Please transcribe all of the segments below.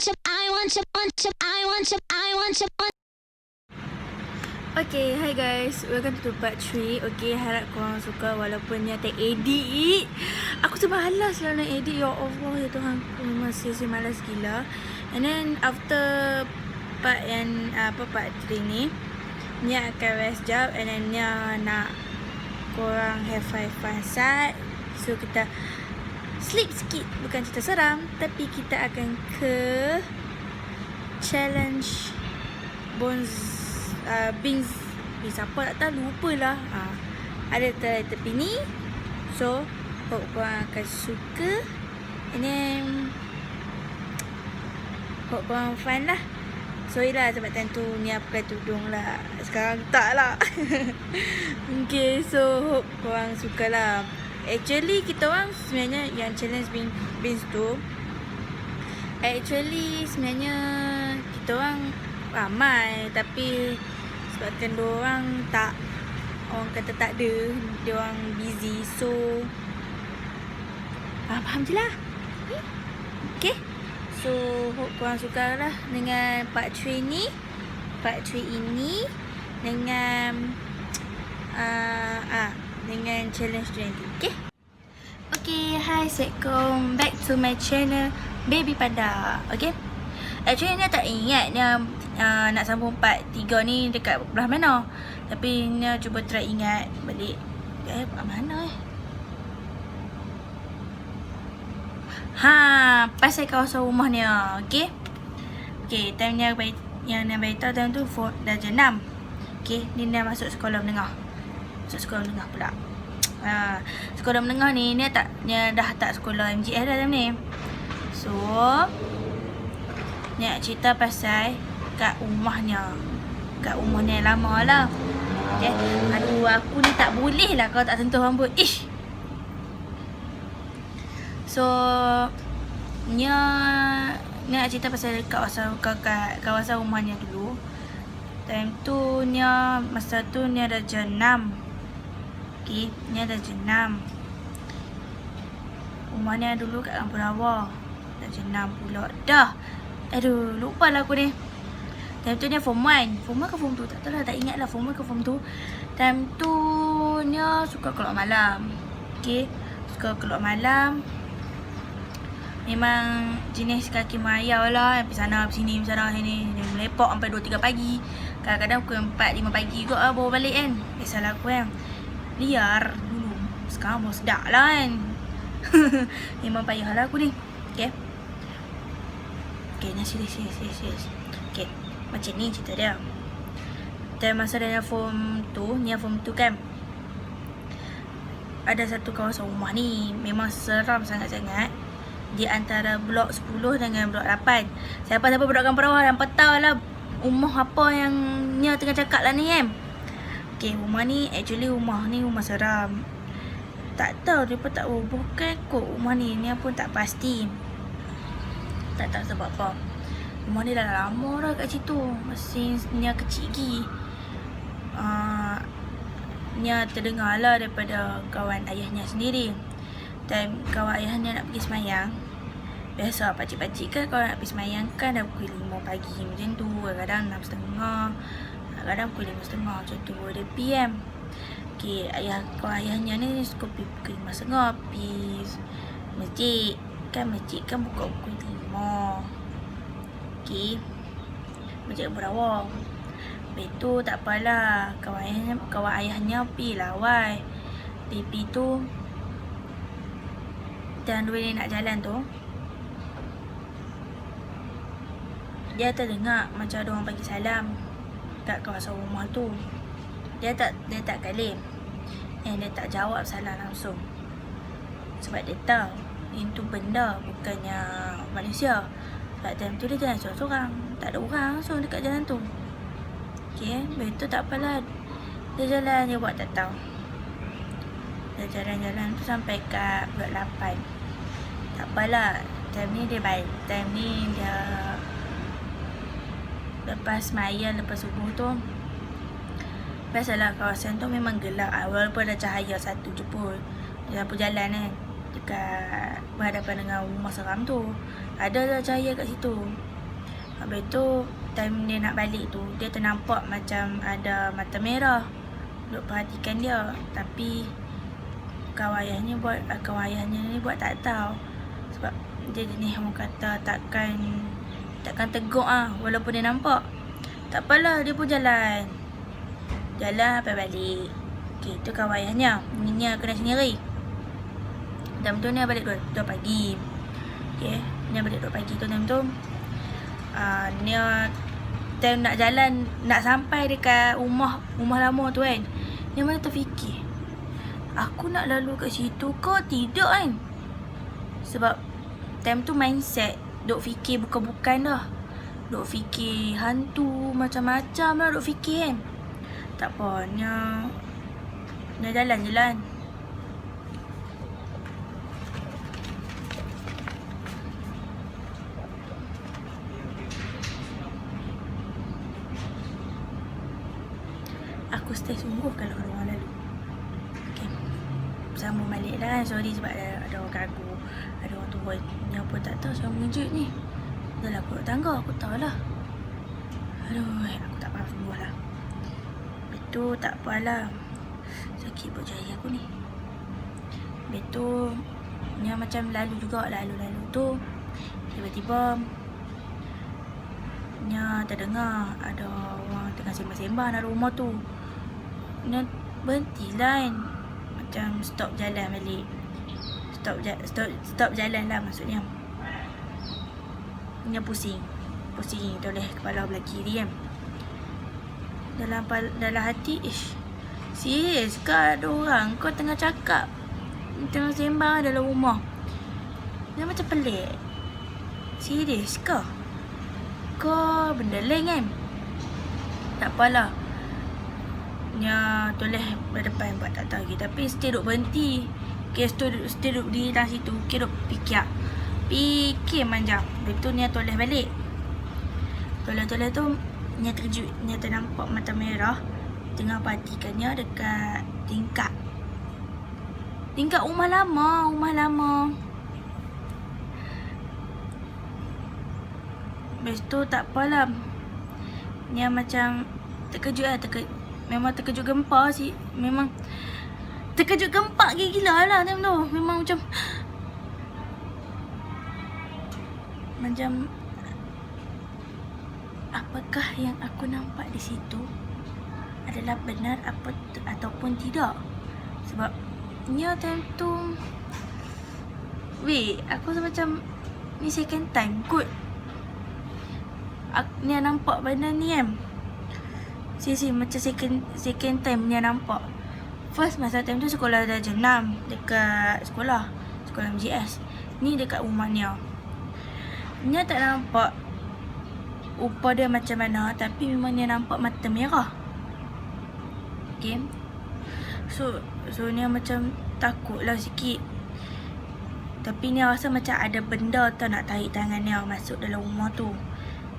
Okay, hi guys, welcome to part 3. Okay, harap korang suka walaupun dia tak edit. Aku tu malas lah nak edit. Ya Allah, ya Tuhan, aku memang sia malas gila. And then after part yang part 3 ni, Nia akan rest jap. And then Nia nak korang have fun side. So kita sleep sikit. Bukan cerita seram, tapi kita akan ke challenge Bings apa tak tahu, lupalah. Ada tepi ni. So hope korang akan suka. And then hope korang fun lah. Sorry lah sebab time tu ni pakai tudung lah. Sekarang tak lah. Okay, so hope korang suka lah. Actually kita orang sebenarnya yang challenge Bings tu, actually sebenarnya kita orang ramai, tapi sebabkan diorang tak, orang kata tak ada, diorang busy. So faham je lah. Okay, so hope korang suka lah dengan part 3 ni. Part 3 ini dengan dengan challenge tu nanti. Okay. Okay, hi, Assalamualaikum. Back to my channel Baby Panda. Okay, actually ni tak ingat ni nak sambung part 3 ni dekat belah mana. Tapi ni cuba try ingat balik. Belah mana pasal kawasan rumah ni. Okay. Okay, time ni yang nak beritahu time tu dah jam 6. Okay, ni dah masuk sekolah menengah. Masuk sekolah menengah pula. Sekolah menengah ni dah tak sekolah MGS dah time ni. So ni nak cerita pasal kat rumahnya. Kat rumahnya lama lah. Okay. Aduh, aku ni tak boleh lah kalau tak sentuh rambut. Ish. So ni nak cerita pasal kawasan rumahnya dulu. Time tu ni masa tu ni ada jam 6. Okay, ni ada jam 6. Rumahnya dulu kat Kampung Rawa. Dah jam 6 pula dah. Aduh, lupa lah aku ni. Time tu ni form 1. Form 1 ke form 2? Tak tahu lah, tak ingat lah form 1 ke form 2. Time tu ni suka keluar malam. Okay, suka keluar malam. Memang jenis kaki mayau lah. Pergi sana, pergi sini, pergi sana, sini. Dia melepak sampai 2-3 pagi. Kadang-kadang pukul 4-5 pagi kot lah bawa balik kan. Biasalah aku kan. Liar dulu. Sekarang baru sedap lah kan. Memang payah lah aku ni. Okay. Okay, ni serius. Okay, macam ni cerita dia. Dan masa dia form 2, ni form 2 kan, ada satu kawasan rumah ni memang seram sangat-sangat. Di antara blok 10 dengan blok 8. Siapa-siapa budak Kampung Rawa yang tahu lah rumah apa yang Nia tengah cakap lah ni kan. Okay, rumah ni actually rumah seram. Tak tahu, dia pun tak bukan kot rumah ni. Nia pun tak pasti. Tak tahu sebab apa. Rumah ni dah lama dah kat situ. Masih Nia kecil lagi. Nia terdengar lah daripada kawan ayahnya sendiri. Time kawan ayahnya nak pergi semayang. Biasa pakcik-pakcik kan kalau nak pergi semayang kan dah pukul 5 pagi macam tu. Kadang 6.30. Kadang pukul 5.30 macam tu. Dia PM. Okay, kawan ayahnya ni suka pergi pukul 5.30. Pergi masjid. Kan masjid kan buka pukul 5. Okay, masjid Berawang. Lepas tu tak apalah, kawan ayahnya pergi lawai. Pergi tu dan dua ni nak jalan tu, dia terdengar macam ada orang bagi salam kat kawasan rumah tu. Dia tak kalim. Dia tak jawab salam langsung. Sebab dia tahu itu benda bukannya manusia. Sebab time tu dia jalan seorang-seorang. Tak ada orang langsung dekat jalan tu. Okay, betul tak apalah. Dia jalan, dia buat tak tahu. Dia jalan-jalan tu sampai kat blok 8. Tak apalah. Time ni dia baik. Time ni dia lepas semayang, lepas subuh tu, biasalah kawasan tu memang gelap. Walaupun ada cahaya satu je pun, lampu jalan kan. dekat berhadapan dengan rumah seram tu. Ada lah cahaya kat situ. Habis tu time dia nak balik tu, dia ternampak macam ada mata merah duk perhatikan dia. Tapi kawan ayahnya ni buat tak tahu. Sebab dia jenis orang kata takkan tegur walaupun dia nampak. Tak apalah, dia pun jalan sampai balik. Okay, tu kawan ayahnya. Nia kena sendiri. Time tu Nia balik 2 pagi. Okay, Nia balik 2 pagi tu. Time tu Nia time nak jalan, nak sampai dekat rumah lama tu kan, Nia mana terfikir, aku nak lalu kat situ ke tidak kan. Sebab time tu mindset duk fikir bukan-bukan dah. Duk fikir hantu macam-macam lah duk fikir kan. Tak apa, Nia jalan-jalan. Aku stay sungguh kalau orang lalu. Okay, sambung balik lah. Sorry sebab ada orang ganggu, ada orang turun. Ni apa tak tahu, saya mengejut ni. Dah lah aku nak tangga, aku tahu lah. Aduh, aku tak faham sungguh lah. Betul, tak apalah. Sakit buat jari aku ni. Betul, ni macam lalu juga. Lalu tu tiba-tiba Nya terdengar ada orang tengah sembang-sembang dalam rumah tu. Nya berhenti lah kan. Macam stop jalan balik. Stop jalan lah maksudnya. Nya pusing oleh kepala belah kiri kan. Dalam hati, serius ke ada orang kau tengah cakap, tengah sembang dalam rumah? Dia macam pelik. Serius ke? Kau benda lain kan? Tak apalah. Nya toleh berdepan buat tak tahu lagi. Tapi still duk berhenti. Still duk diri dalam situ. Duk fikir manjang. Lepas tu Nia toleh balik. Toleh tu Nia terkejut. Nia ternampak mata merah tengah perhatikannya dekat tingkap rumah lama. Lepas tu tak apalah, Nia macam terkejut lah. Memang terkejut gempa sih. Memang terkejut gempa gila lah time tu. Memang macam apakah yang aku nampak di situ adalah benar ataupun tidak. Sebab Nia time tu, aku rasa macam ni second time kot Nia nampak benda ni kan. Macam second time Nia nampak. First masa time tu sekolah darjah 6 dekat sekolah MGS. Ni dekat rumah Nia. Nia tak nampak rupa dia macam mana, tapi memang Nia nampak mata merah. Okay, so Nia macam takut lah sikit. Tapi Nia rasa macam ada benda tu nak tarik tangan Nia masuk dalam rumah tu.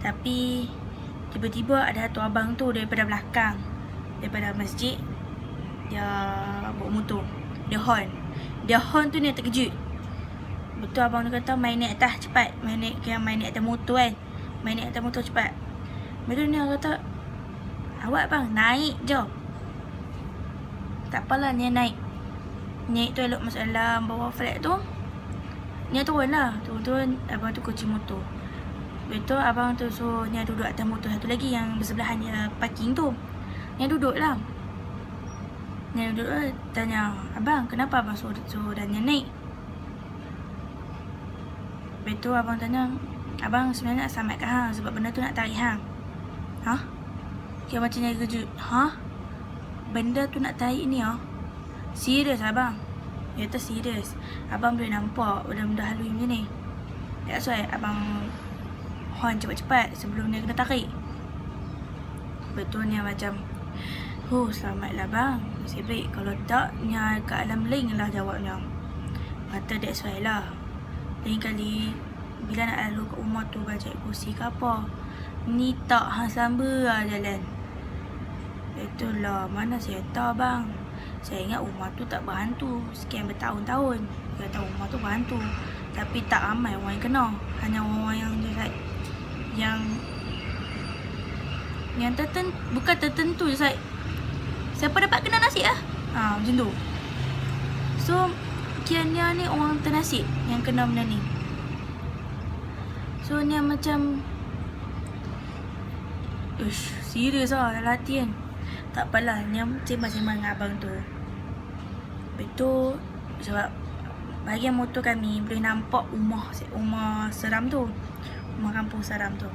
Tapi tiba-tiba ada satu abang tu daripada belakang, daripada masjid. Dia bawa motor. Dia horn tu Nia terkejut. Betul abang tu kata main naik atas cepat. Main naik atas motor kan. Main naik atas motor cepat. Betul Nia kata, awak bang naik je. Tak apalah, Nia naik tu elok masuk dalam bawah flat tu. Nia turun lah. Turun abang tu kunci motor. Betul abang tu suruh Nia duduk atas motor satu lagi yang bersebelahan dia parking tu. Nia duduk lah. Tanya, abang kenapa abang suruh dan Nia naik? Betul abang tanya, abang sebenarnya nak selamatkan hang sebab benda tu nak tarik hang. Dia macam Nia kejut. Benda tu nak tarik ni serius abang? Dia kata serius. Abang boleh nampak benda-benda halus macam ni. That's why abang horn cepat-cepat sebelum dia kena tarik. Betul Nia macam, selamatlah bang. Nasib baik. Kalau tak, Nia kat alam lain lah jawabnya. Kata that's why lah. Lain kali bila nak lalu kat rumah tu bajak kursi ke apa, ni tak hang sambil lah jalan. Betul lah, mana saya tahu bang. Saya ingat rumah tu tak berhantu sekian bertahun-tahun. Dia tahu rumah tu berhantu. Tapi tak ramai orang yang kena. Hanya orang yang just yang bukan tertentu je siapa dapat kena nasib lah. Macam tu. So kiranya ni orang ternasib yang kena benda ni. So ni macam serius lah dalam hati kan. Tak apalah, ni sembang-sembang dengan abang tu. Betul. Sebab bahagian motor kami boleh nampak rumah seram tu. Rumah kampung seram tu.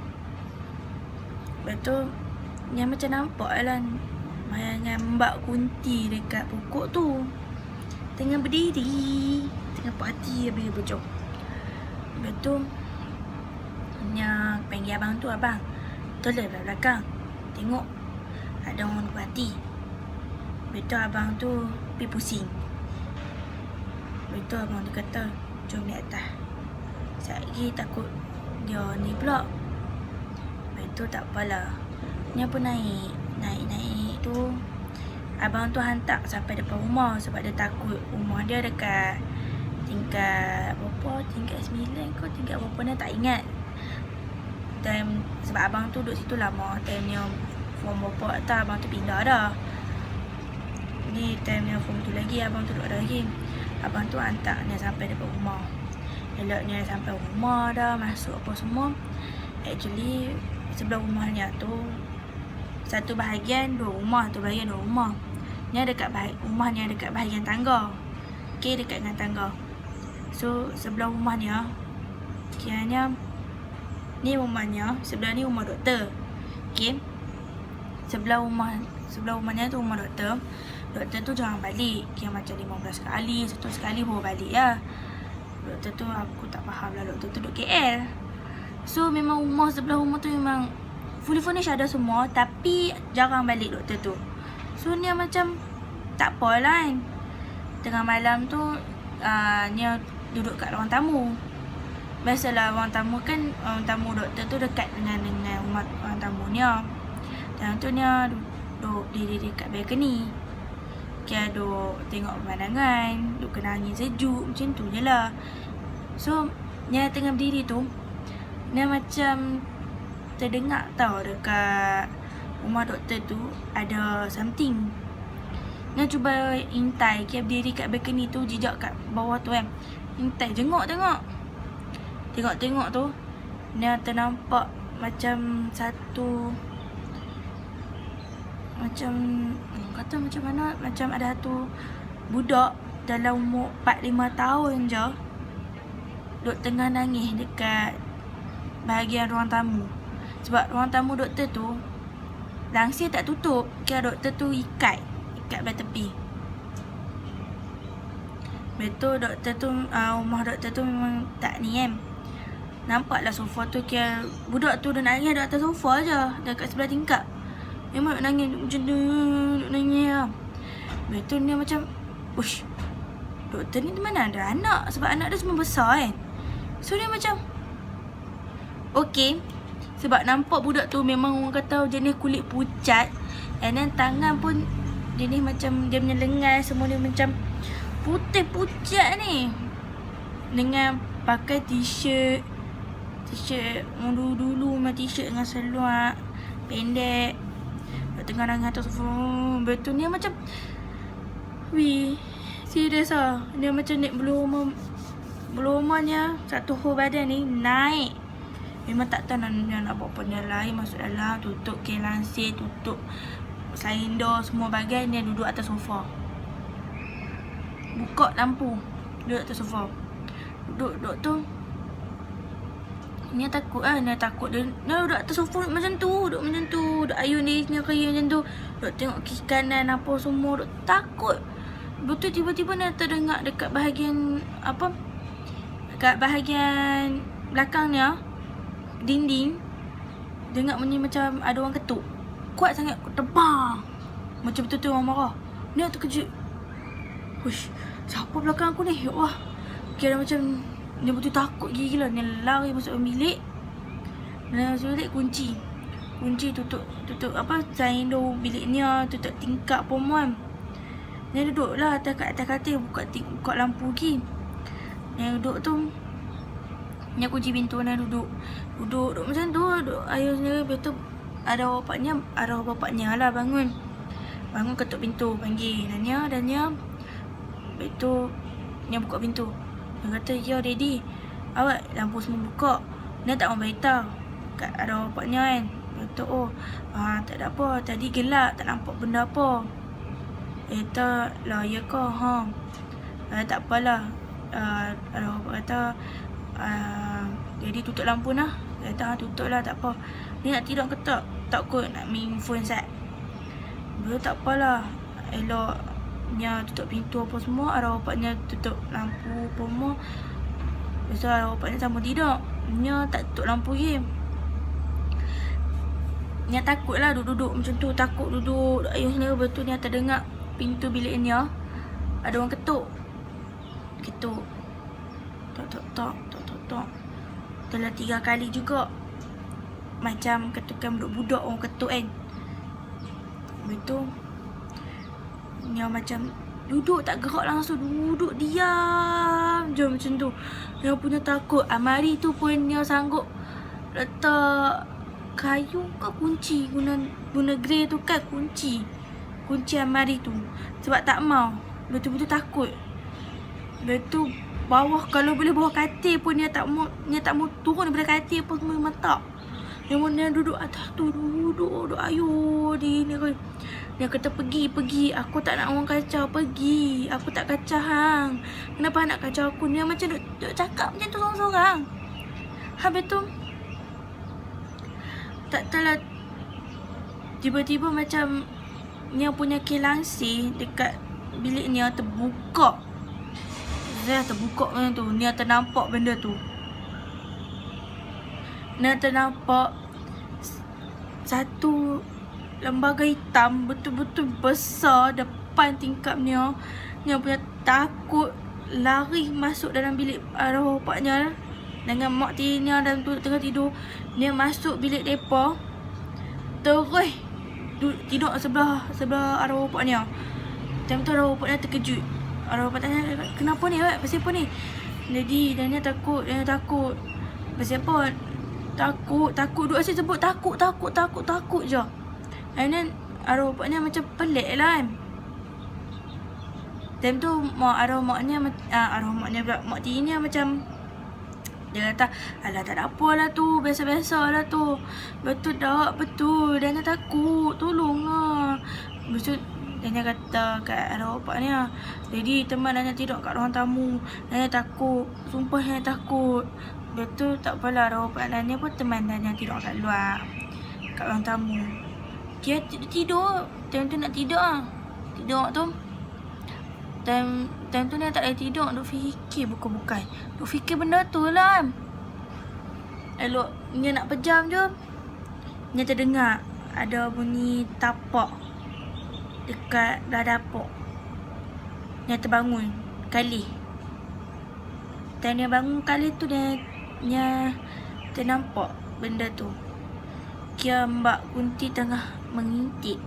Betul. Yang macam nampak lah bayangan Mbak Kunti dekat pokok tu. Tengah berdiri. Tengah parti habis bocor. Betul. Yang panggil abang tu, abang tolong belah belakang. Tengok ada orang parti. Betul abang tu pergi pusing. Betul abang tu kata, jom naik atas. Sekejap lagi takut dia ni pula. Betul tak apalah. Ni apa naik tu. Abang tu hantar sampai depan rumah sebab dia takut rumah dia dekat tingkat berapa? Tingkat 9 ke tingkat berapa ni tak ingat. Time sebab abang tu duduk situ lama. Time dia form berapa tak abang tu pindah dah. Ni time dia form tu lagi abang tu duduk ada lagi. Abang tu hantar dia sampai depan rumah. Eloknya sampai rumah dah, masuk apa semua. Actually sebelah rumahnya tu satu bahagian dua rumah, tu bahagian dua rumah. Ni dekat rumahnya dekat bahagian tangga. Okey, dekat dengan tangga. So sebelah rumahnya kiranya ni rumahnya, sebelah ni rumah doktor. Okey. Sebelah rumahnya tu rumah doktor. Doktor tu jarang balik. Kira macam 15 kali, 1 sekali baru balik lah. Doktor tu aku tak faham lah, doktor tu duduk KL. So memang rumah sebelah rumah tu memang fully furnished ada semua, tapi jarang balik doktor tu. So ni macam tak apa lah kan. Tengah malam tu dia duduk kat ruang tamu. Biasalah ruang tamu kan, ruang tamu doktor tu dekat dengan rumah ruang tamu ni. Dan tu dia duduk diri dekat balcony. Dia duduk tengok pemandangan, duduk kena angin sejuk, macam tu je lah. So dia tengah berdiri tu, dia macam terdengar tau dekat rumah doktor tu ada something. Dia cuba intai, dia berdiri kat balcony tu, jejak kat bawah tu kan. Intai, tengok tu, dia ternampak macam satu, macam kata macam mana, macam ada satu budak dalam umur 4-5 tahun je duduk tengah nangis dekat bahagian ruang tamu. Sebab ruang tamu doktor tu langsir tak tutup, kira doktor tu ikat belah tepi. Betul doktor tu, rumah doktor tu memang tak ni kan. Nampaklah sofa tu, kira budak tu dah nangis dekat atas sofa je, dekat sebelah tingkap. Memang nangis macam tu, nangis lah. Betul dia macam, ush, doktor ni mana ada anak, sebab anak dia semua besar kan. So dia macam okay. Sebab nampak budak tu memang orang kata jenis kulit pucat. And then tangan pun jenis macam dia punya lengan semua dia macam putih pucat ni. Dengan pakai t-shirt dulu memang t-shirt dengan seluar pendek. Tengah nangis atas sofa. Betul ni macam, wih, serius lah. Dia macam naik bulu rumahnya, satu whole badan ni naik. Memang tak tahu nak buat apa. Dia lari masuk dalam, tutup kain lansir, tutup salinder, semua bagian. Dia duduk atas sofa, buka lampu, duduk atas sofa. Duduk tu, Nia takut lah. Nia takut dia duduk atas sofa macam tu, duduk ayun dia punya kaya macam tu, duduk tengok kiri kanan apa semua, duduk takut. Betul tiba-tiba Nia terdengar dekat bahagian apa, dekat bahagian belakangnya dinding, dengar bunyi macam ada orang ketuk. Kuat sangat, tebang. Macam betul-betul orang marah. Nia terkejut. Hush, siapa belakang aku ni? Ya Allah. Kira macam dia betul takut gila. Dia lari masuk bilik. Dia masuk bilik, kunci tutup apa, salindo bilik Nia, tutup tingkap perempuan. Dia duduk lah kat atas katil, buka lampu lagi. Yang duduk tu, yang kunci pintu nak duduk macam tu. Duduk ayah sendiri. Lepas tu arwah bapaknya lah bangun ketuk pintu, panggil Dania. Lepas tu Nia buka pintu. Dia kata, ya daddy, awak lampu semua buka. Nia tak mau beritahu kat arwah bapaknya kan. Lepas tu tak ada apa, tadi gelap tak nampak benda apa. Kata lah, ya ke? Tak apalah. Arwah bapak kata, jadi tutup lampu nah. Dia kata tutup lah, tak apa. Ni nak tidur ke tak? Takut nak main phone set. Dia tak apalah. Elok Nia tutup pintu apa semua. Arwah bapaknya tutup lampu apa semua. Lepas tu arwah bapaknya sama tidur. Nia tak tutup lampu lagi. Nia takut lah duduk macam tu. Takut duduk ayuh sendiri. Lepas tu Nia terdengar pintu bilik Nia ada orang ketuk. Tok. Telah 3 kali juga. Macam ketukan budak-budak orang ketuk kan. Lepas tu Nia macam duduk tak gerak langsung. Duduk diam je macam tu. Nia punya takut. Almari tu pun Nia sanggup letak kayu ke kunci. Guna grey tu kan kunci almari tu. Sebab tak mau. Betul-betul takut. Lepas tu bawah, kalau boleh bawah katil pun Nia tak mau turun daripada katil pun memang tak. Nia duduk atas tu. Duduk ayuh dia kata pergi. Aku tak nak orang kacau. Pergi. Aku tak kacau hang. Kenapa nak kacau aku? Nia macam duduk cakap macam tu sorang-sorang. Habis tu tak tahulah, tiba-tiba macam Nia punya kilansi dekat bilik Nia terbuka. Macam tu. Nia ternampak benda tu. Nia ternampak satu lembaga hitam betul-betul besar depan tingkap Nia. Nia punya takut, lari masuk dalam bilik arwah bapaknya dengan mak tiri Nia dalam tu tengah tidur. Nia masuk bilik depa, terus tidur sebelah arwah bapak Nia. Time tu arwah bapak Nia terkejut. Arwah bapak tanya, kenapa ni awak? Pasal apa ni? Jadi Nia takut. Pasal apa? Takut. Duk asyik sebut takut je. And then arwah bapak Nia macam pelik lah kan. Time tu mak tiri Nia macam, dia kata, alah tak ada apa lah tu, biasa-biasa lah tu. Betul tak? Betul. Dan Nia takut. Tolonglah. Lepas tu Nia kata kat arwah bapak Nia, jadi teman Nia tidur kat ruang tamu. Nia takut. Sumpah Nia takut. Lepas tu tak apalah, arwah bapak Nia pun teman Nia tidur kat luar, kat ruang tamu. Dia tidur. Time tu nak tidur lah. Tidur tu Time tu Nia tak boleh tidur. Duk fikir bukan. Duk fikir benda tu lah. Elok Nia nak pejam je, Nia terdengar ada bunyi tapak dekat dapur. Nia terbangun kali. Dan Nia bangun kali tu, Nia ternampak benda tu. Kira Mbak Kunti tengah mengintip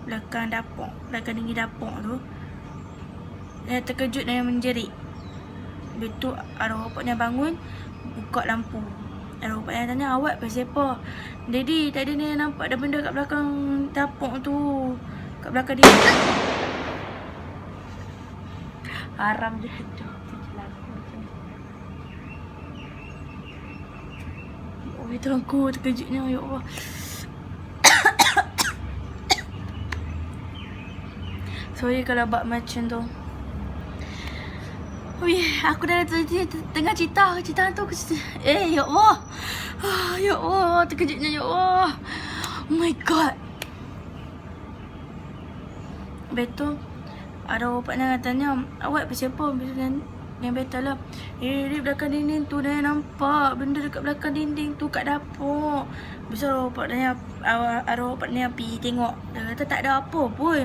belakang dinding dapur tu. Nia terkejut dan menjerit. Lepas tu arwah bapak Nia bangun, buka lampu. Arwah bapak Nia tanya, awak pasal apa? Jadi tadi Nia nampak ada benda kat belakang dapur tu, kat belakang dia. Haram je tu. Oh, itu aku terkejutnya, ya Allah. Sorry kalau bab macam tu. Aku dah tengah cerita tu. Ya Allah. Ya Allah, terkejutnya, ya Allah. Oh my God. Betul. Ada bapak Nia tanya, awak pasal apa? Yang betul lah. Di belakang dinding tu dah nampak benda dekat belakang dinding tu kat dapur. Besar arwah bapak Nia pergi tengok. Dia kata tak ada apa pun.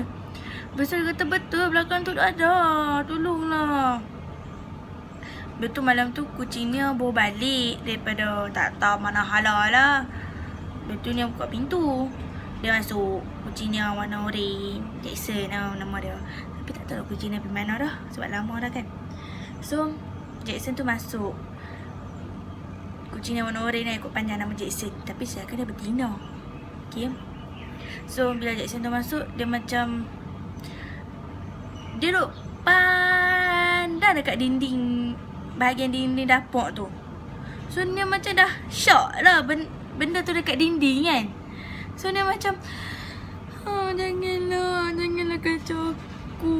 Besar dia kata betul belakang tu ada. Tolonglah. Betul malam tu kucing Nia bawa balik daripada tak tahu mana hala lah. Betul Nia buka pintu. Dia masuk. Kucing Nia warna orange, Jackson nama dia. Tapi tak tahu kucing Nia pergi mana dah. Sebab lama dah kan. So Jackson tu masuk. Kucing yang warna oranye ni ikut panjang nama Jackson. Tapi saya kan dia betina. Okay. So bila Jackson tu masuk, dia macam dia duduk pandang dekat dinding, bahagian dinding dapur tu. So dia macam dah shock lah benda tu dekat dinding kan. So dia macam janganlah kacau aku.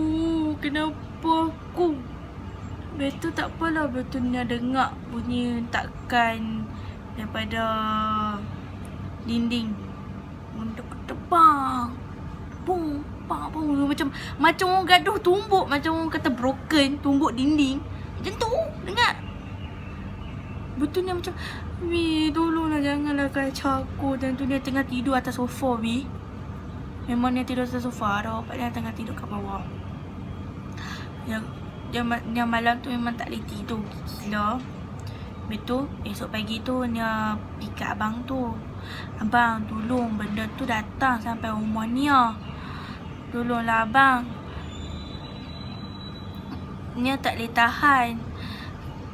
Kenapa aku? Betul tak apalah. Betul ni dengar bunyi takkan daripada dinding. Untuk tebang. Bung, bang. Macam orang gaduh tumbuk. Macam orang kata broken, tumbuk dinding. Macam tu, dengar. Betul ni macam, Wi, tolonglah janganlah kacau aku. Dan tu dia tengah tidur atas sofa, Wi. Memang dia tidur atas sofa. Ada bapak dia tengah tidur kat bawah. Dia malam tu memang tak boleh tidur. Gila. Betul. Esok pagi tu dia pergi kat abang tu. Abang tolong benda tu datang sampai rumah Nia. Tolonglah abang. Nia tak boleh tahan.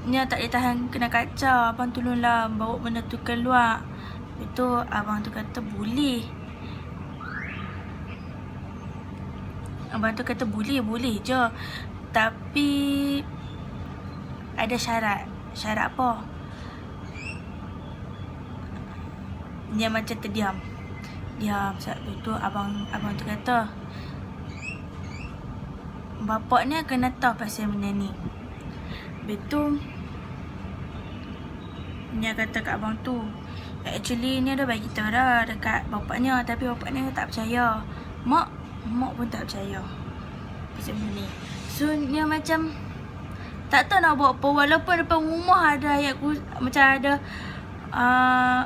Nia tak boleh tahan kena kacau. Abang tolonglah bawa benda tu keluar. Betul. Abang tu kata boleh. Abang tu kata boleh je. Tapi ada syarat. Syarat apa? Dia macam terdiam. Diam. Sebab tu abang tu kata bapak ni kena tahu pasal benda ni. Betul. Dia kata kat abang tu, actually ni dah bagi tahu dah dekat bapaknya, tapi bapaknya tak percaya. Mak pun tak percaya pasal benda ni. So dia macam tak tahu nak buat apa. Walaupun depan rumah ada ayat macam ada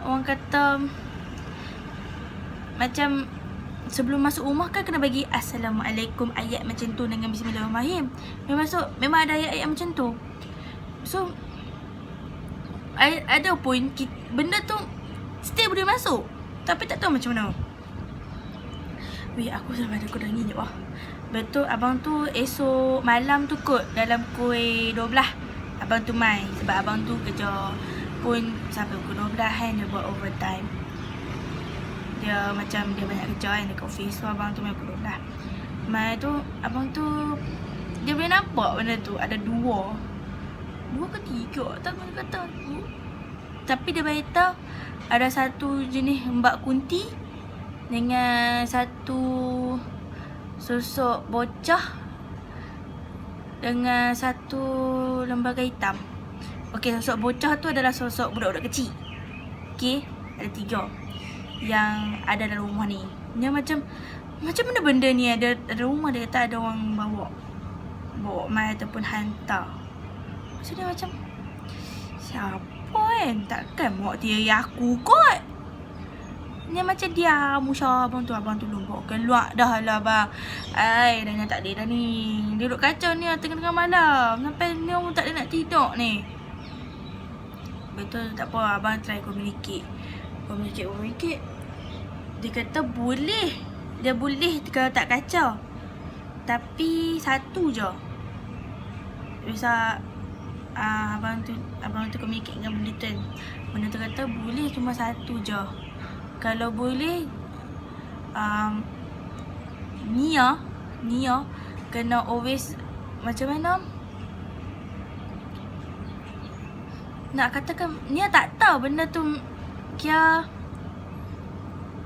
orang kata macam sebelum masuk rumah kan kena bagi Assalamualaikum, ayat macam tu dengan Bismillahirrahmanirrahim. Memang ada ayat-ayat macam tu. So ada pun benda tu still boleh masuk, tapi tak tahu macam mana. Weh, aku sampai ada kodang ni je wah. Betul, abang tu esok malam tu kot dalam pukul 12 abang tu main. Sebab abang tu kerja pun sampai pukul 12 kan. Dia buat overtime. Dia macam dia banyak kerja kan dekat office. So abang tu main pukul 12. Main tu abang tu dia boleh nampak benda tu ada dua ke tiga, tak boleh kata. Tapi dia beritahu ada satu jenis Mbak Kunti dengan satu sosok bocah dengan satu lembaga hitam. Okey, sosok bocah tu adalah sosok budak-budak kecil. Okey, ada 3 yang ada dalam rumah ni. Dia macam mana benda ni ada rumah dia, tak ada orang bawa mai ataupun hantar. So dia macam siapa kan? Takkan mak tiri aku kot. Dia macam diam. Musya abang tu bawa keluar dah lah bang. Dah tak boleh dah ni. Dia duduk kacau ni tengah-tengah malam. Sampai ni orang tak boleh nak tidur ni. Betul tak apa, abang try communicate. Dia kata boleh. Dia boleh kalau tak kacau. Tapi satu je. Bisa abang tu communicate dengan benda tu. Benda tu kata boleh cuma satu je. Kalau boleh Nia kena always macam mana nak katakan, Nia tak tahu benda tu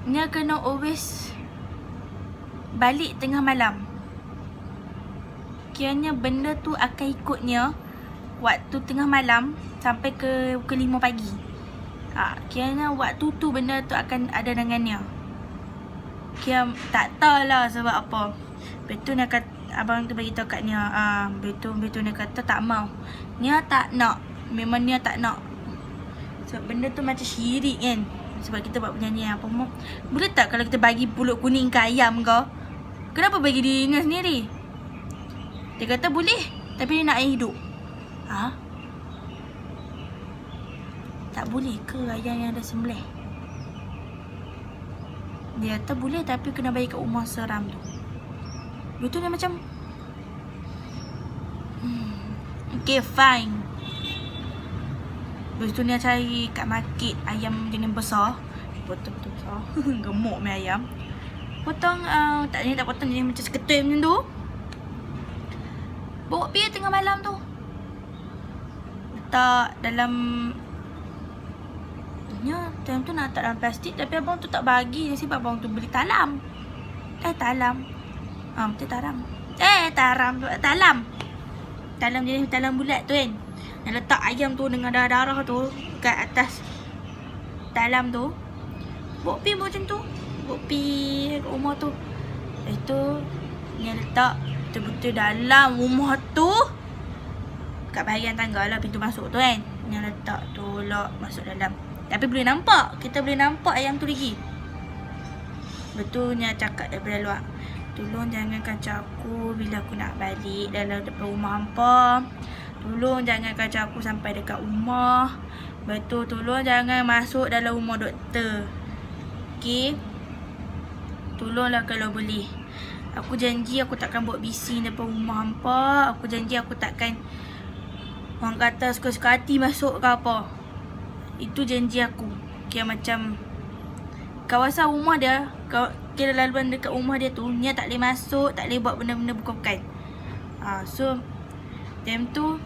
Nia kena always balik tengah malam. Kiranya benda tu akan ikut Nia waktu tengah malam sampai ke pukul 5 pagi. Kiranya waktu tu benda tu akan ada dengan Nia. Kira tak tahulah sebab apa. Betul Nia kata, abang tu bagi tahu kat Nia. Betul Nia kata tak mau. Nia tak nak. Memang Nia tak nak. Sebab benda tu macam syirik kan. Sebab kita buat penyanyian apa mau. Boleh tak kalau kita bagi pulut kuning ke ayam kau? Kenapa bagi diri Nia sendiri? Dia kata boleh, tapi dia nak air hidup. Tak boleh ke ayam yang dah sembelih? Dia kata boleh, tapi kena bagi kat rumah seram tu. Betul dia macam Okay fine. Lepas tu Nia cari kat market ayam jenis besar. Potong-potong besar. Gemuk main ayam. Potong, tak potong jenis macam seketul macam tu. Bawa pergi tengah malam tu. Letak dalam, time tu nak letak dalam plastik. Tapi abang tu tak bagi. Sebab abang tu beli talam. Talam. Betul taram. Talam jenis talam bulat tu kan. Yang letak ayam tu dengan darah-darah tu kat atas talam tu. Bawa pergi macam tu. Bawa pergi kat rumah tu. Lepas tu Nia letak betul-betul dalam rumah tu. Kat bahagian tangga lah, pintu masuk tu kan. Nia letak tolak masuk dalam. Tapi boleh nampak. Kita boleh nampak ayam tu lagi. Betul Nia cakap daripada luar, tolong jangan kacau aku bila aku nak balik dalam depan rumah hampa. Tolong jangan kacau aku sampai dekat rumah. Betul, tolong jangan masuk dalam rumah doktor. Okay, tolonglah kalau boleh. Aku janji aku takkan buat bising depan rumah hampa. Aku janji aku takkan, orang kata suka-suka hati masuk ke apa. Itu janji aku. Okay, macam kawasan rumah dia, kira laluan dekat rumah dia tu, Nia tak boleh masuk, tak boleh buat benda-benda bukan. So time tu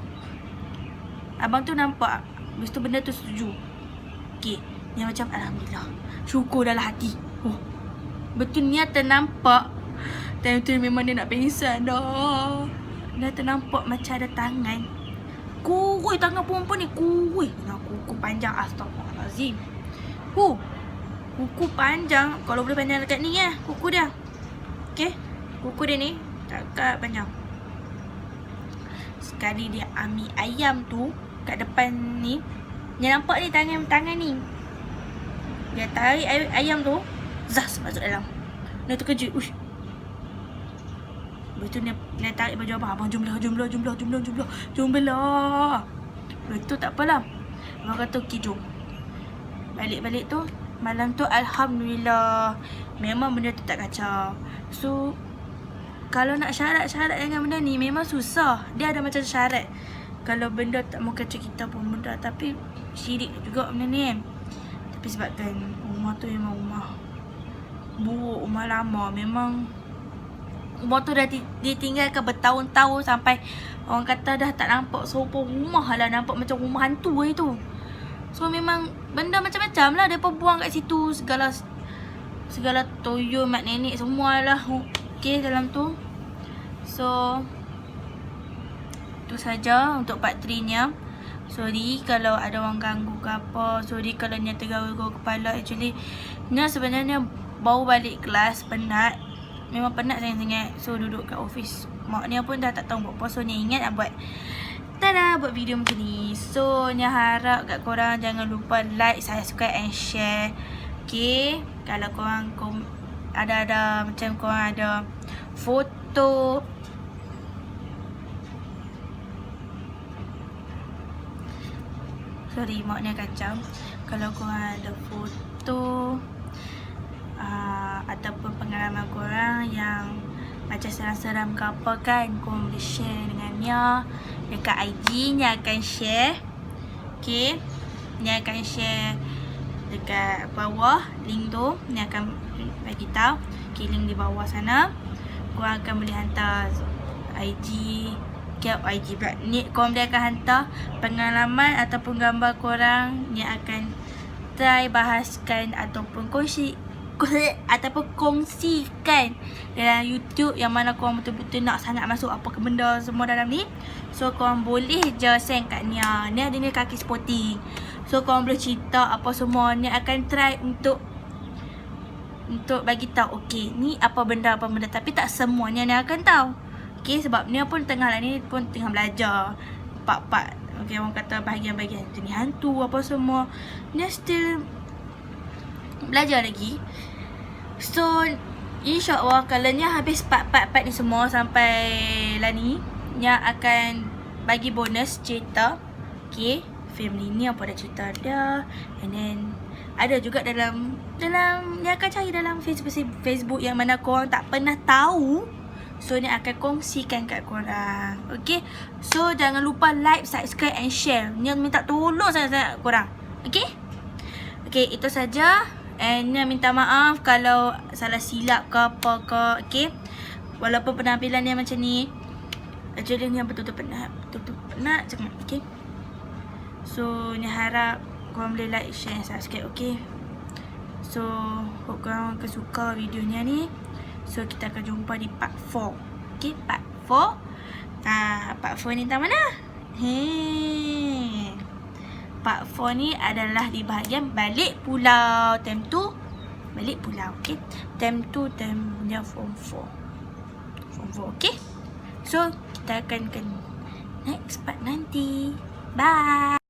abang tu nampak. Lepas tu benda tu setuju. Okay, Nia macam alhamdulillah, syukur dalam hati. Betul Nia ternampak. Time tu memang dia nak pingsan dah. Nia ternampak macam ada tangan. Kurui tangan perempuan ni, kurui. Kuku panjang, astagfirullahalazim. Kuku panjang. Kalau boleh panjang dekat ni ya, kuku dia. Okay, kuku dia ni tak panjang. Sekali dia ambil ayam tu kat depan ni, Nia nampak ni tangan ni. Dia tarik ayam tu, zas masuk dalam. Nia terkejut. Lepas tu Nia tarik baju abang. Abang jom belah. Lepas tu tak apalah. Abang kata okey jom. Balik tu malam tu alhamdulillah memang benda tu tak kacau. So kalau nak syarat-syarat dengan benda ni memang susah. Dia ada macam syarat. Kalau benda tak mau kacau kita pun benda. Tapi syirik juga benda ni kan. Tapi sebabkan rumah tu memang rumah buruk, rumah lama. Memang rumah tu dah ditinggalkan bertahun-tahun. Sampai orang kata dah tak nampak serupa rumah lah. Nampak macam rumah hantu tu. So memang benda macam-macam lah. Mereka buang kat situ. Segala toyo, mak nenek semua lah. Okay dalam tu. So tu saja untuk part 3 nya. Sorry kalau ada orang ganggu ke apa. Sorry kalau Nia tergaul-gaul kepala. Actually Nia sebenarnya baru balik kelas, penat. Memang penat sangat-sangat. So duduk kat office. Mak Nia pun dah tak tahu buat apa. So Nia ingat nak buat video macam ni. So Nia harap kat korang jangan lupa like, subscribe and share. Okay, kalau korang ada macam korang ada foto, sorry mak Nia kacau. Kalau korang ada foto ataupun pengalaman korang yang macam seram-seram ke apa kan, korang boleh share dengan Nia dekat IG. Nia akan share. Okay, Nia akan share dekat bawah link tu. Nia akan bagi tahu. Okay, link di bawah sana. Korang akan boleh hantar IG pula. Korang boleh akan hantar pengalaman ataupun gambar korang. Nia akan try bahaskan ataupun kongsikan dalam YouTube yang mana korang betul-betul nak sangat masuk apa ke benda semua dalam ni. So korang boleh je send kat Nia. Nia ada ni kaki sporting. So korang boleh cerita apa semua. Nia akan try untuk bagi tahu okey ni apa benda. Tapi tak semuanya Nia akan tahu. Okey, sebab Nia pun tengah belajar part-part. Okey, orang kata bahagian-bahagian jenis hantu apa semua. Nia still belajar lagi. So InsyaAllah kalau Nia habis part-part ni semua sampai lah ni, Nia akan bagi bonus cerita. Okay, family ni apa ada cerita dia. And then ada juga dalam Nia akan cari dalam Facebook yang mana korang tak pernah tahu. So ni akan kongsikan kat korang. Okay. So jangan lupa like, subscribe and share. Ni minta tolong sangat-sangat korang. Okay. Okay, itu saja. And ni minta maaf kalau salah silap ke apa ke. Okay. Walaupun penampilan dia macam ni, actually ni betul-betul penat. Betul-betul penat sangat. Okay. So ni harap korang boleh like, share and subscribe. Okay. So hope korang akan suka video ni. So kita akan jumpa di part 4. Okay, part 4. Part 4 ni tentang mana? Part 4 ni adalah di bahagian balik pulau. Term 2 balik pulau. Okay. Term 2 term dia form 4. Form 4. Okay. So kita akan ke next part nanti. Bye.